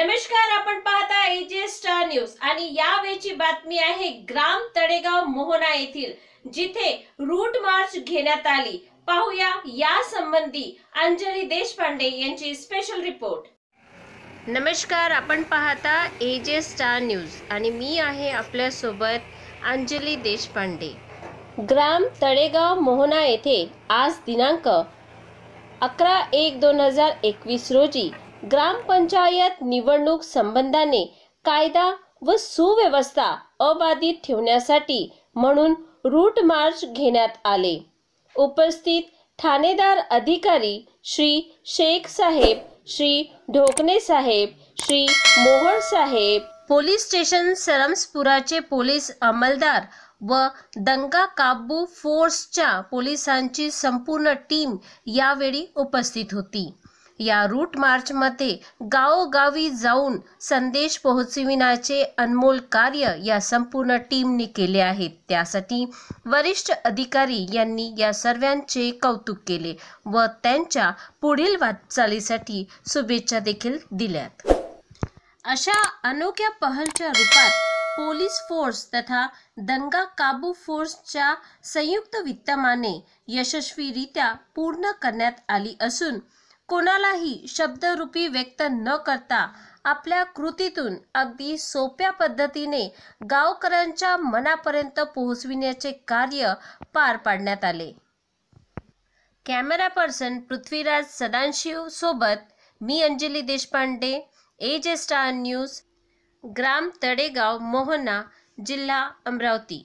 नमस्कार, आपण पाहता एजे स्टार न्यूज आणि यावेळची बातमी आहे ग्राम तळेगाव मोहना येथील, जिथे रूट मार्च घेण्यात आली। पाहूया या संबंधी अंजली देशपांडे यांची स्पेशल रिपोर्ट। नमस्कार, आपण पाहता एजे स्टार न्यूज आणि मी आहे आपल्या सोबत अंजली देशपांडे। ग्राम तळेगाव मोहना येथे आज दिनांक 11/1/2021 रोजी ग्रामपंचायत निवडणूक संबंधाने कायदा व सुव्यवस्था अबाधित ठेवण्यासाठी म्हणून रूट मार्च घेण्यात आले। उपस्थित ठाणेदार अधिकारी श्री शेख साहेब, श्री ढोकणे साहेब, श्री मोहळ साहेब, पोलीस स्टेशन सरमसपुराचे पोलीस अंमलदार व दंगा काबू फोर्सच्या पोलिसांची संपूर्ण टीम यावेळी उपस्थित होती। या रूट मार्चमध्ये गावोगावी जाऊन संदेश पोहोचविण्याचे अनमोल कार्य या संपूर्ण टीमने केले आहे। त्यासाठी वरिष्ठ अधिकारी यांनी या सर्वांचे कौतुक केले व त्यांच्या पुढील वाटचालीसाठी शुभेच्छा देखील दिल्यात। अशा अनोख्या पहलच्या रूपात पोलीस फोर्स तथा दंगा काबू फोर्सच्या संयुक्त विद्यमाने यशस्वीरित्या पूर्ण करण्यात आली असून कोणालाही शब्दरूपी व्यक्त न करता आपल्या कृतीतून अगदी सोप्या पद्धतीने गावकऱ्यांच्या मनापर्यंत पोहोचविण्याचे कार्य पार पाडण्यात आले। कॅमेरा पर्सन पृथ्वीराज सदाशिव सोबत मी Anjali Deshpande, AJ star news, ग्राम तळेगाव मोहना, जिल्हा अमरावती।